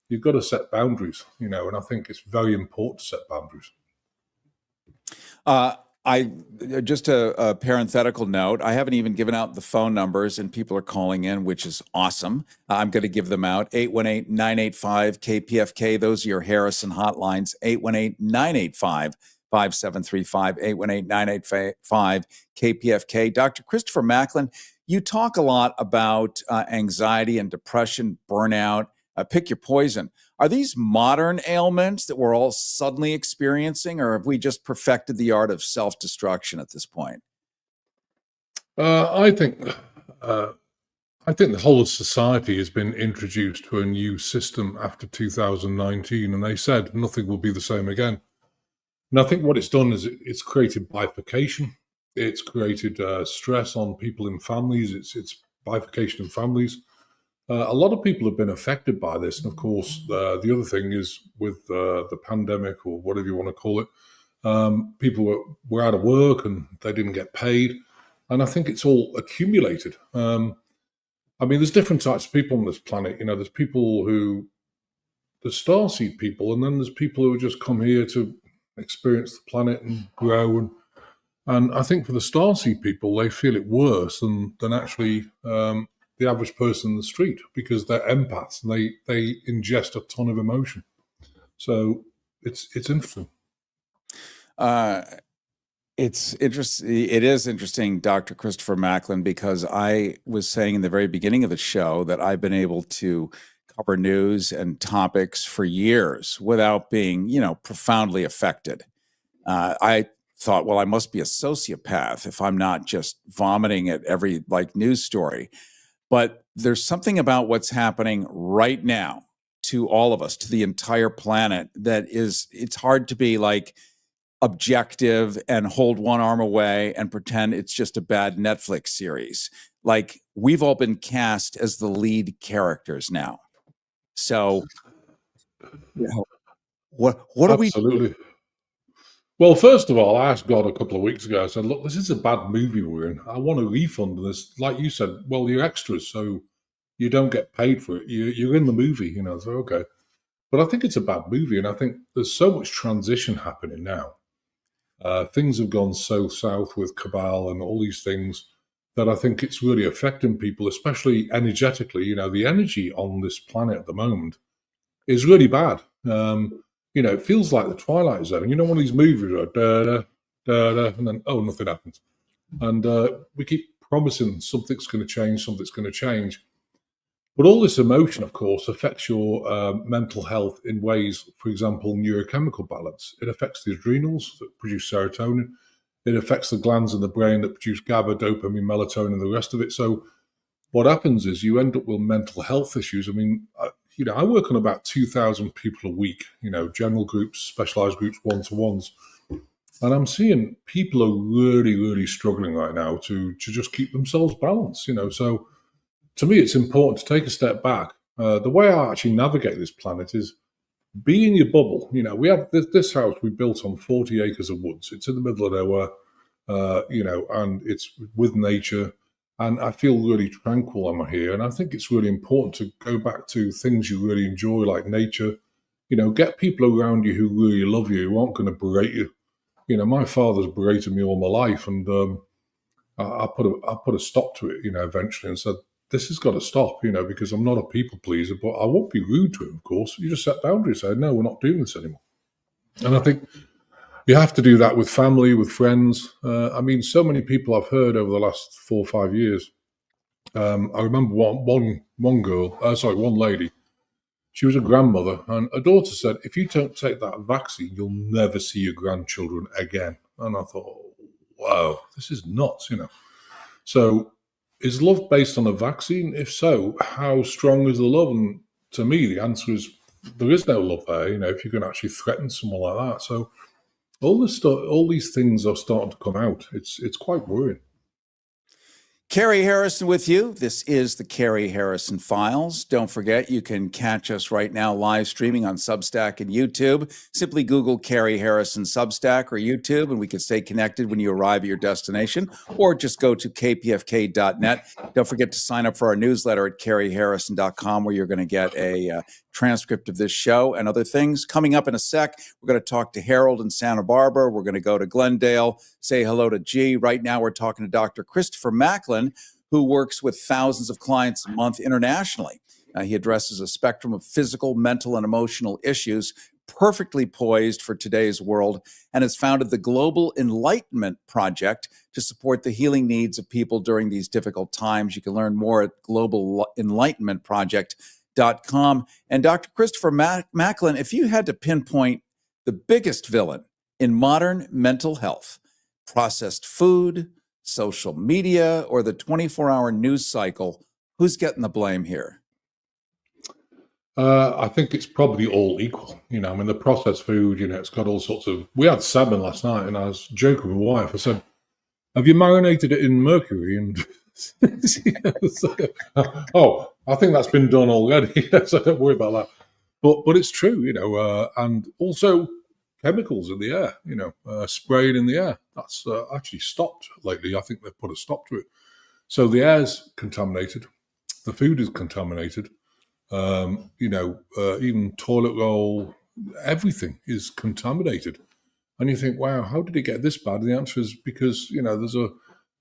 Speaker 9: you've got to set boundaries, and I think it's very important to set boundaries.
Speaker 4: I just a parenthetical note. I haven't even given out the phone numbers, and people are calling in, which is awesome. I'm going to give them out. 818-985-KPFK. Those are your Harrison hotlines. 818-985-5735. 818-985-KPFK. Dr. Christopher Macklin, you talk a lot about anxiety and depression, burnout. Pick your poison. Are these modern ailments that we're all suddenly experiencing, or have we just perfected the art of self-destruction at this point?
Speaker 9: I think the whole of society has been introduced to a new system after 2019, and they said nothing will be the same again. And I think what it's done is it's created bifurcation. It's created stress on people in families. It's bifurcation in families. A lot of people have been affected by this. And of course, the other thing is with the pandemic, or whatever you want to call it, people were out of work and they didn't get paid. And I think it's all accumulated. There's different types of people on this planet. There's people the starseed people, and then there's people who just come here to experience the planet and grow. And I think for the starseed people, they feel it worse than actually the average person in the street, because they're empaths and they ingest a ton of emotion. So it's interesting.
Speaker 4: It's interesting. It is interesting, Dr. Christopher Macklin, because I was saying in the very beginning of the show that I've been able to cover news and topics for years without being, profoundly affected. I thought, well, I must be a sociopath if I'm not just vomiting at every news story. But there's something about what's happening right now to all of us, to the entire planet, it's hard to be objective and hold one arm away and pretend it's just a bad Netflix series. We've all been cast as the lead characters now. So what are we?
Speaker 9: Absolutely. Well, first of all, I asked God a couple of weeks ago, I said, look, this is a bad movie we're in. I want a refund of this. Like you said, well, you're extras, so you don't get paid for it. You're in the movie, so okay. But I think it's a bad movie, and I think there's so much transition happening now. Things have gone so south with cabal and all these things that I think it's really affecting people, especially energetically. The energy on this planet at the moment is really bad. You know, it feels like the Twilight Zone. You know, one of these movies where da da da da, and then nothing happens. And we keep promising something's going to change, something's going to change. But all this emotion, of course, affects your mental health in ways, for example, neurochemical balance. It affects the adrenals that produce serotonin. It affects the glands in the brain that produce GABA, dopamine, melatonin, and the rest of it. So what happens is you end up with mental health issues. I mean, I work on about 2,000 people a week, general groups, specialized groups, one-to-ones. And I'm seeing people are really, really struggling right now to just keep themselves balanced, So to me, it's important to take a step back. The way I actually navigate this planet is be in your bubble. We have this house we built on 40 acres of woods. It's in the middle of nowhere, and it's with nature. And I feel really tranquil when I'm here. And I think it's really important to go back to things you really enjoy, like nature. Get people around you who really love you, who aren't going to berate you. My father's berated me all my life, and I put a stop to it, eventually, and said, this has got to stop, because I'm not a people pleaser, but I won't be rude to him, of course. You just set boundaries, say, no, we're not doing this anymore. And I think you have to do that with family, with friends. So many people I've heard over the last 4 or 5 years. I remember one lady. She was a grandmother, and her daughter said, if you don't take that vaccine, you'll never see your grandchildren again. And I thought, wow, this is nuts, So is love based on a vaccine? If so, how strong is the love? And to me, the answer is there is no love there, if you can actually threaten someone like that. So all these things are starting to come out. It's quite worrying.
Speaker 4: Cary Harrison with you. This is the Cary Harrison Files. Don't forget, you can catch us right now live streaming on Substack and YouTube. Simply Google Cary Harrison Substack or YouTube, and we can stay connected when you arrive at your destination, or just go to kpfk.net. Don't forget to sign up for our newsletter at caryharrison.com, where you're going to get a transcript of this show and other things. Coming up in a sec, we're going to talk to Harold in Santa Barbara. We're going to go to Glendale, say hello to G. Right now, we're talking to Dr. Christopher Macklin, who works with thousands of clients a month internationally. He addresses a spectrum of physical, mental, and emotional issues, perfectly poised for today's world, and has founded the Global Enlightenment Project to support the healing needs of people during these difficult times. You can learn more at globalenlightenmentproject.com. And Dr. Christopher Macklin, if you had to pinpoint the biggest villain in modern mental health, processed food, social media, or the 24-hour news cycle, who's getting the blame here?
Speaker 9: I think it's probably all equal. The processed food, it's got all sorts of... We had salmon last night, and I was joking with my wife. I said, have you marinated it in mercury? And oh, I think that's been done already, so don't worry about that. But it's true, and also chemicals in the air, sprayed in the air. That's actually stopped lately. I think they've put a stop to it. So the air's contaminated. The food is contaminated. Even toilet roll, everything is contaminated. And you think, wow, how did it get this bad? And the answer is because,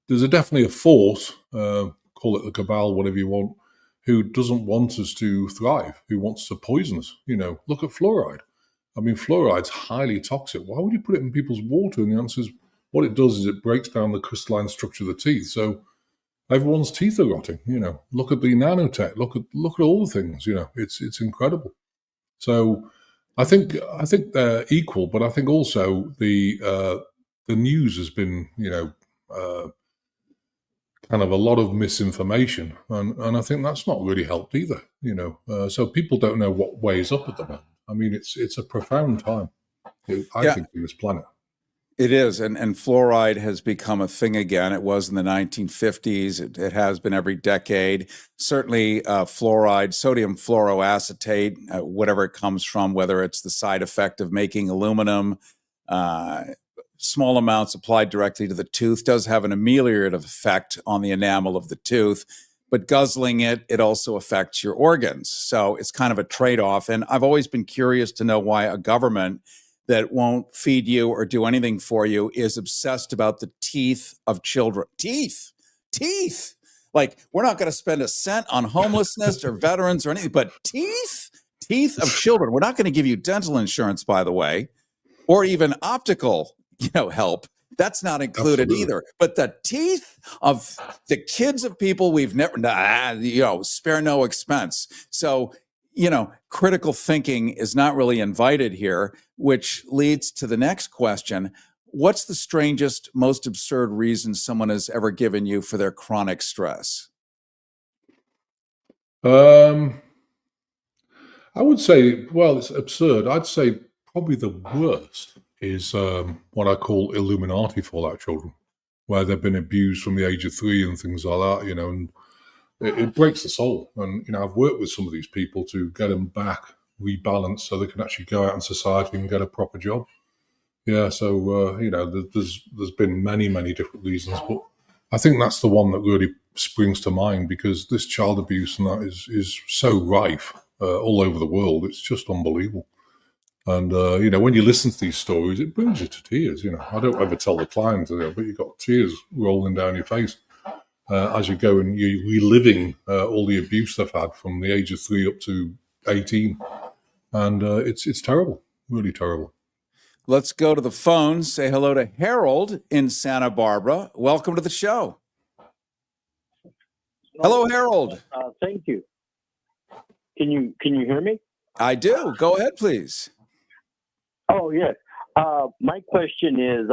Speaker 9: there's definitely a force, call it the cabal, whatever you want, who doesn't want us to thrive, who wants to poison us. Look at fluoride. I mean, fluoride's highly toxic. Why would you put it in people's water? And the answer is, what it does is it breaks down the crystalline structure of the teeth. So everyone's teeth are rotting. Look at the nanotech. Look at all the things. It's incredible. So I think they're equal, but I think also the news has been kind of a lot of misinformation, and I think that's not really helped either. So people don't know what weighs up at the moment. I mean, it's a profound time, I think, in this planet.
Speaker 4: It is, and fluoride has become a thing again. It was in the 1950s. It has been every decade. Certainly, fluoride, sodium fluoroacetate, whatever it comes from, whether it's the side effect of making aluminum, small amounts applied directly to the tooth does have an ameliorative effect on the enamel of the tooth. But guzzling it also affects your organs. So it's kind of a trade-off. And I've always been curious to know why a government that won't feed you or do anything for you is obsessed about the teeth of children. Teeth. Like, we're not going to spend a cent on homelessness or veterans or anything, but teeth. teeth of children. We're not going to give you dental insurance, by the way, or even optical, help. That's not included
Speaker 9: Absolutely.
Speaker 4: either. But the teeth of the kids of people we've never, spare no expense. So, critical thinking is not really invited here, which leads to the next question. What's the strangest, most absurd reason someone has ever given you for their chronic stress?
Speaker 9: I would say, well, it's absurd. I'd say probably the worst is what I call Illuminati fallout children, where they've been abused from the age of 3 and things like that, and it breaks the soul. And, I've worked with some of these people to get them back rebalanced so they can actually go out in society and get a proper job. Yeah, so, there's been many, many different reasons, but I think that's the one that really springs to mind because this child abuse and that is so rife all over the world. It's just unbelievable. And, when you listen to these stories, it brings you to tears. I don't ever tell the clients, but you've got tears rolling down your face as you go and you're reliving all the abuse they've had from the age of 3 up to 18. And it's terrible, really terrible.
Speaker 4: Let's go to the phone. Say hello to Harold in Santa Barbara. Welcome to the show. Hello, Harold.
Speaker 6: Thank you. Can you hear me?
Speaker 4: I do. Go ahead, please.
Speaker 6: Oh, yes. My question is,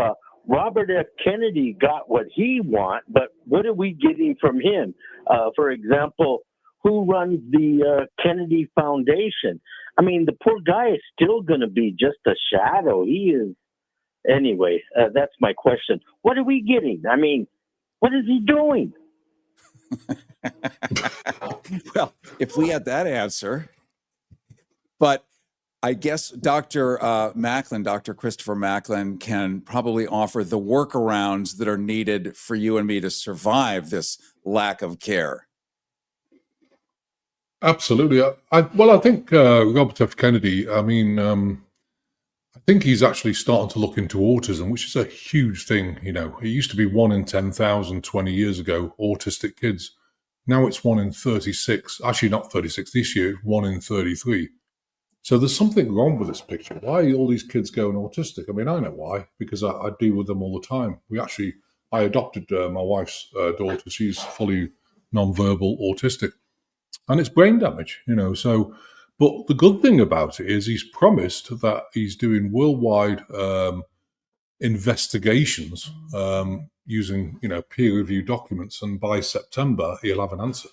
Speaker 6: Robert F. Kennedy got what he wants, but what are we getting from him? For example, who runs the Kennedy Foundation? I mean, the poor guy is still going to be just a shadow. He is. Anyway, that's my question. What are we getting? I mean, what is he doing?
Speaker 4: Well, if we had that answer, but I guess Dr. Dr. Christopher Macklin can probably offer the workarounds that are needed for you and me to survive this lack of care.
Speaker 9: Absolutely. I think Robert F. Kennedy, I think he's actually starting to look into autism, which is a huge thing. It used to be 1 in 10,000 20 years ago, autistic kids. Now it's 1 in 36, actually not 36 this year, 1 in 33. So there's something wrong with this picture. Why are all these kids going autistic? I mean, I know why, because I deal with them all the time. I adopted my wife's daughter. She's fully nonverbal autistic. And it's brain damage, so, but the good thing about it is he's promised that he's doing worldwide investigations using, peer-reviewed documents, and by September, he'll have an answer.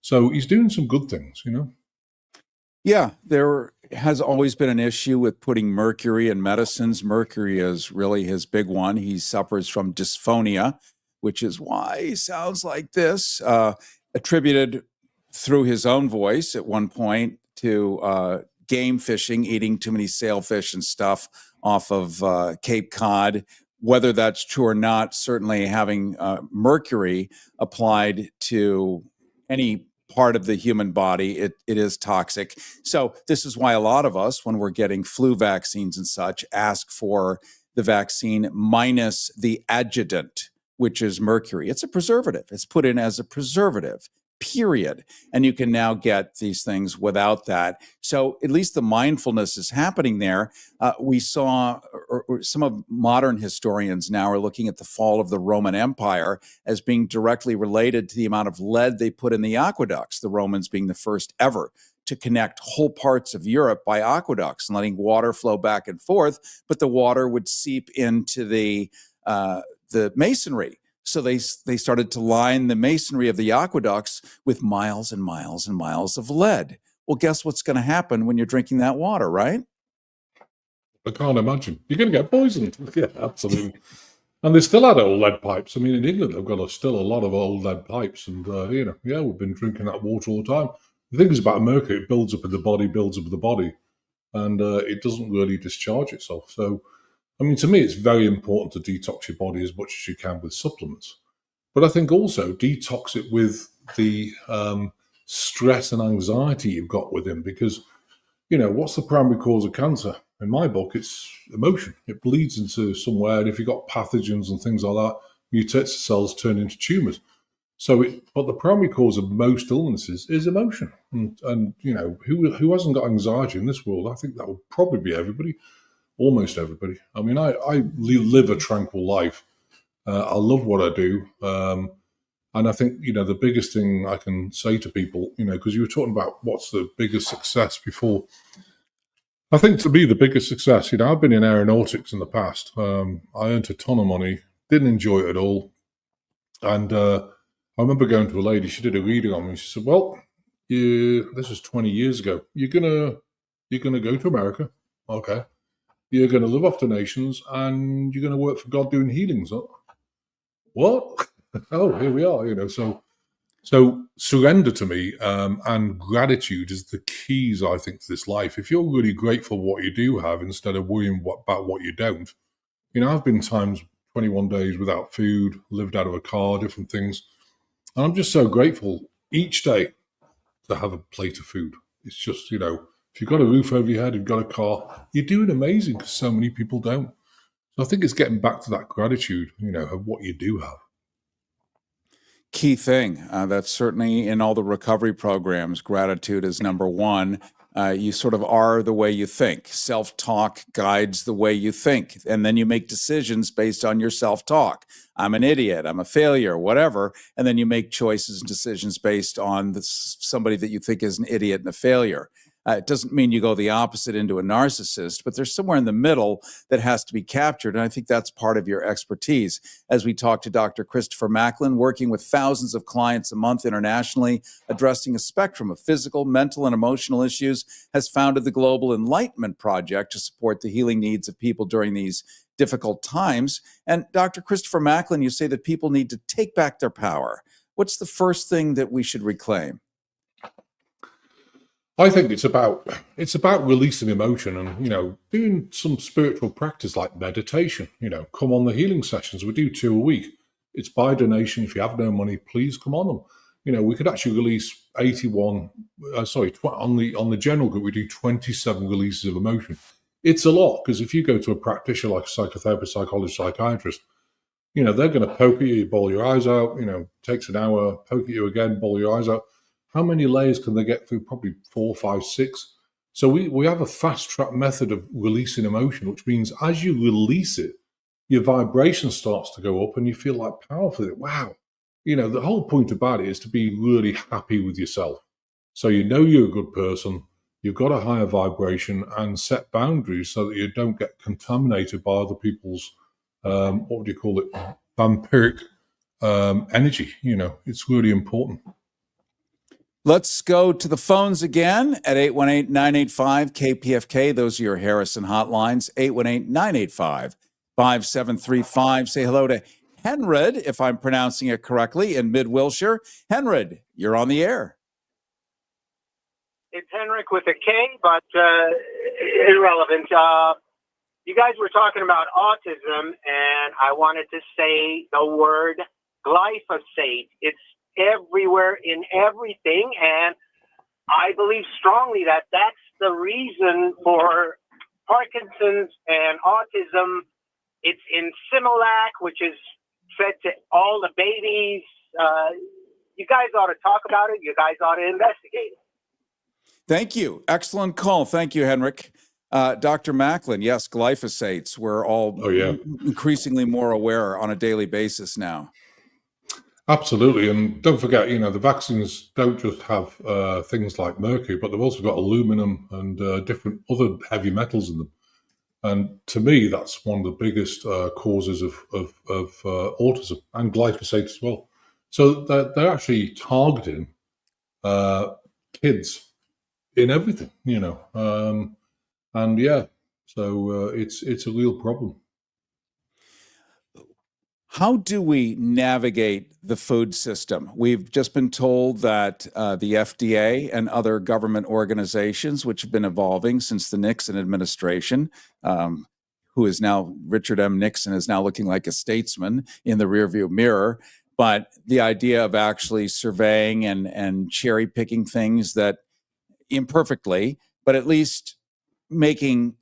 Speaker 9: So he's doing some good things,
Speaker 4: Yeah, there has always been an issue with putting mercury in medicines. Mercury is really his big one. He suffers from dysphonia, which is why he sounds like this, attributed through his own voice at one point to game fishing, eating too many sailfish and stuff off of Cape Cod. Whether that's true or not, certainly having mercury applied to any part of the human body, it is toxic. So this is why a lot of us, when we're getting flu vaccines and such, ask for the vaccine minus the adjuvant, which is mercury. It's a preservative. It's put in as a preservative, period. And you can now get these things without that. So at least the mindfulness is happening there. We saw, or some of modern historians now are looking at the fall of the Roman Empire as being directly related to the amount of lead they put in the aqueducts, the Romans being the first ever to connect whole parts of Europe by aqueducts and letting water flow back and forth, but the water would seep into the masonry. So they started to line the masonry of the aqueducts with miles and miles and miles of lead. Well, guess what's going to happen when you're drinking that water, right?
Speaker 9: I can't imagine. You're going to get poisoned. Yeah, absolutely. And they still had old lead pipes. I mean, in England, they've got still a lot of old lead pipes. And, we've been drinking that water all the time. The thing is about mercury, it builds up in the body, and it doesn't really discharge itself. So, I mean, to me, it's very important to detox your body as much as you can with supplements. But I think also detox it with the stress and anxiety you've got with him, because, what's the primary cause of cancer? In my book, it's emotion. It bleeds into somewhere, and if you've got pathogens and things like that, mutates the cells, turn into tumours. But the primary cause of most illnesses is emotion. And who hasn't got anxiety in this world? I think that would probably be everybody, almost everybody. I mean, I live a tranquil life. I love what I do. And I think, the biggest thing I can say to people, because you were talking about what's the biggest success before. I think to me, the biggest success, I've been in aeronautics in the past. I earned a ton of money, didn't enjoy it at all. And I remember going to a lady, she did a reading on me. She said, well, this was 20 years ago. You're gonna go to America. Okay. You're going to live off donations and you're going to work for God doing healings. What? Oh, here we are, So surrender to me and gratitude is the keys, I think, to this life. If you're really grateful for what you do have instead of worrying about what you don't, I've been times 21 days without food, lived out of a car, different things. And I'm just so grateful each day to have a plate of food. It's just, if you've got a roof over your head, you've got a car, you're doing amazing because so many people don't. So I think it's getting back to that gratitude, of what you do have.
Speaker 4: Key thing. That's certainly in all the recovery programs. Gratitude is number one. You sort of are the way you think. Self-talk guides the way you think. And then you make decisions based on your self-talk. I'm an idiot. I'm a failure, whatever. And then you make choices and decisions based on somebody that you think is an idiot and a failure. It doesn't mean you go the opposite into a narcissist, but there's somewhere in the middle that has to be captured. And I think that's part of your expertise. As we talk to Dr. Christopher Macklin, working with thousands of clients a month internationally, addressing a spectrum of physical, mental, and emotional issues, has founded the Global Enlightenment Project to support the healing needs of people during these difficult times. And Dr. Christopher Macklin, you say that people need to take back their power. What's the first thing that we should reclaim?
Speaker 9: I think it's about releasing emotion and, doing some spiritual practice like meditation, come on the healing sessions. We do 2 a week. It's by donation. If you have no money, please come on them. We could actually release 81, on the general group, we do 27 releases of emotion. It's a lot because if you go to a practitioner like a psychotherapist, psychologist, psychiatrist, they're going to poke at you, bawl your eyes out, takes an hour, poke at you again, bawl your eyes out. How many layers can they get through? Probably 4, 5, 6. So we have a fast track method of releasing emotion, which means as you release it, your vibration starts to go up and you feel like powerful. Wow. The whole point about it is to be really happy with yourself. So you're a good person, you've got a higher vibration and set boundaries so that you don't get contaminated by other people's, what would you call it, vampiric energy. It's really important.
Speaker 4: Let's go to the phones again at 818-985-KPFK. Those are your Harrison hotlines, 818-985-5735. Say hello to Henrid, if I'm pronouncing it correctly, in Mid-Wilshire. Henrid, you're on the air.
Speaker 10: It's Henrik with a K, but irrelevant. You guys were talking about autism, and I wanted to say the word glyphosate. It's everywhere in everything, and I believe strongly that that's the reason for Parkinson's and autism. It's in Similac, which is fed to all the babies. You guys ought to talk about it. You guys ought to investigate it.
Speaker 4: Thank you. Excellent call. Thank you, Henrik. Dr. Macklin, yes, glyphosates. We're all increasingly more aware on a daily basis now.
Speaker 9: Absolutely. And don't forget, the vaccines don't just have things like mercury, but they've also got aluminum and different other heavy metals in them. And to me, that's one of the biggest causes of autism and glyphosate as well. So they're actually targeting kids in everything, so it's a real problem.
Speaker 4: How do we navigate the food system? We've just been told that the FDA and other government organizations, which have been evolving since the Nixon administration, who is now, Richard M. Nixon is now looking like a statesman in the rearview mirror, but the idea of actually surveying and cherry picking things that imperfectly, but at least making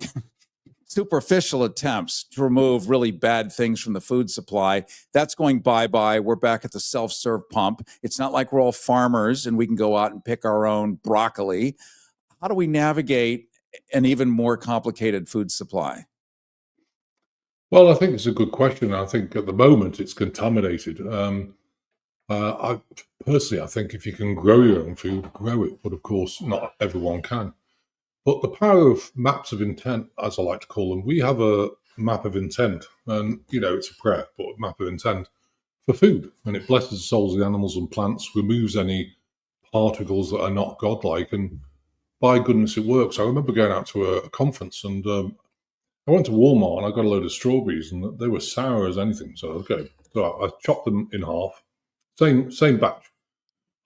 Speaker 4: superficial attempts to remove really bad things from the food supply. That's going bye-bye. We're back at the self-serve pump. It's not like we're all farmers and we can go out and pick our own broccoli. How do we navigate an even more complicated food supply?
Speaker 9: Well, I think it's a good question. I think at the moment it's contaminated. I personally, I think if you can grow your own food, grow it. But of course, not everyone can. But the power of maps of intent, as I like to call them, we have a map of intent, and it's a prayer, but a map of intent for food, and it blesses the souls of the animals and plants, removes any particles that are not godlike, and by goodness, it works. I remember going out to a conference, and I went to Walmart and I got a load of strawberries, and they were sour as anything. So okay, so I chopped them in half, same batch.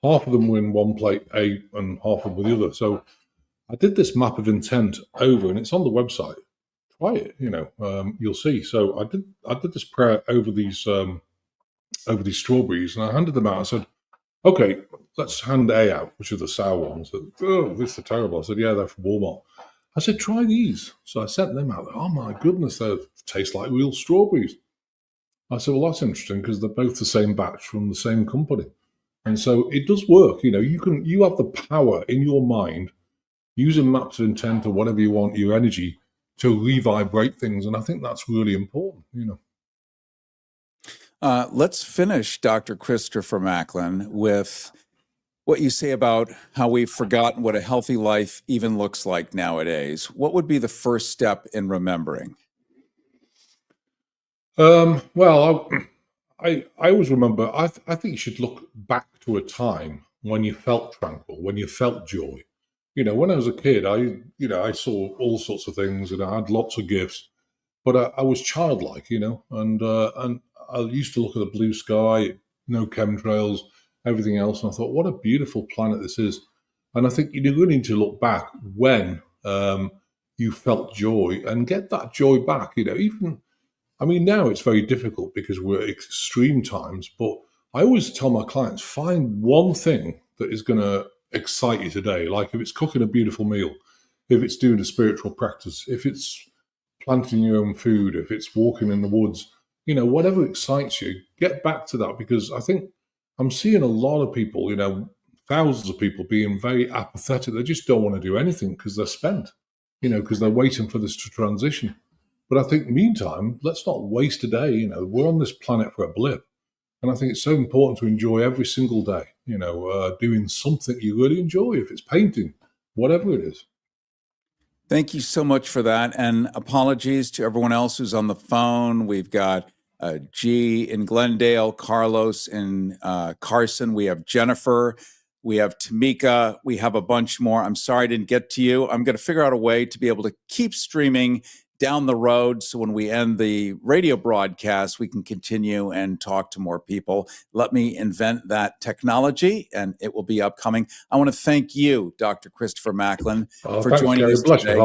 Speaker 9: Half of them were in one plate A, and half of them were the other. So I did this map of intent over, and it's on the website. Try it, you'll see. So I did this prayer over these strawberries, and I handed them out. I said, "Okay, let's hand A out, which are the sour ones." Oh, this is terrible. I said, "Yeah, they're from Walmart." I said, "Try these." So I sent them out. Oh my goodness, they taste like real strawberries. I said, "Well, that's interesting because they're both the same batch from the same company." And so it does work. You have the power in your mind, using maps of intent or whatever you want, your energy, to revibrate things. And I think that's really important,
Speaker 4: Let's finish, Dr. Christopher Macklin, with what you say about how we've forgotten what a healthy life even looks like nowadays. What would be the first step in remembering?
Speaker 9: Well, I always remember, I think you should look back to a time when you felt tranquil, when you felt joy. When I was a kid, I saw all sorts of things and I had lots of gifts, but I was childlike, and I used to look at the blue sky, no chemtrails, everything else, and I thought, what a beautiful planet this is. And I think you really need to look back when you felt joy and get that joy back. Now it's very difficult because we're at extreme times, but I always tell my clients, find one thing that is going to excite you today. Like if it's cooking a beautiful meal, if it's doing a spiritual practice, if it's planting your own food, if it's walking in the woods, whatever excites you, get back to that, because I think I'm seeing a lot of people, thousands of people being very apathetic. They just don't want to do anything because they're spent, because they're waiting for this to transition. But I think meantime, let's not waste a day. We're on this planet for a blip. And I think it's so important to enjoy every single day, doing something you really enjoy, if it's painting, whatever it is.
Speaker 4: Thank you so much for that. And apologies to everyone else who's on the phone. We've got G in Glendale, Carlos in Carson. We have Jennifer. We have Tamika. We have a bunch more. I'm sorry I didn't get to you. I'm going to figure out a way to be able to keep streaming down the road, so when we end the radio broadcast, we can continue and talk to more people. Let me invent that technology, and it will be upcoming. I want to thank you, Dr. Christopher Macklin, for joining us today.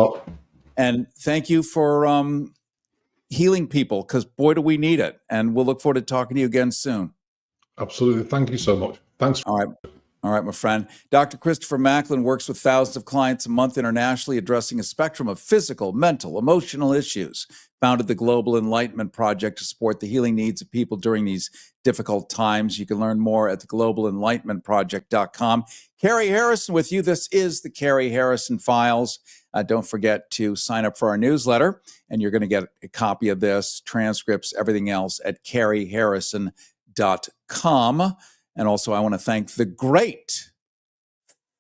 Speaker 4: And thank you for healing people, because boy, do we need it. And we'll look forward to talking to you again soon.
Speaker 9: Absolutely. Thank you so much. Thanks.
Speaker 4: All right, my friend. Dr. Christopher Macklin works with thousands of clients a month internationally, addressing a spectrum of physical, mental, emotional issues. Founded the Global Enlightenment Project to support the healing needs of people during these difficult times. You can learn more at theglobalenlightenmentproject.com. Cary Harrison with you. This is the Cary Harrison Files. Don't forget to sign up for our newsletter, and you're going to get a copy of this, transcripts, everything else at caryharrison.com. And also, I want to thank the great,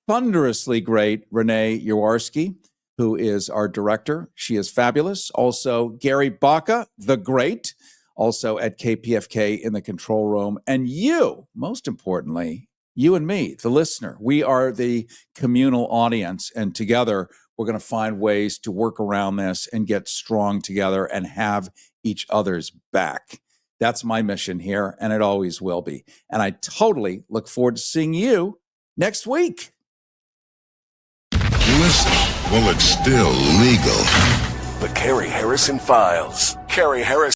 Speaker 4: thunderously great Renee Yawarski, who is our director. She is fabulous. Also, Gary Baca, the great, also at KPFK in the control room. And you, most importantly, you and me, the listener, we are the communal audience. And together, we're going to find ways to work around this and get strong together and have each other's back. That's my mission here, and it always will be. And I totally look forward to seeing you next week.
Speaker 3: Listen, well, it's still legal.
Speaker 1: The Cary Harrison Files. Cary Harrison.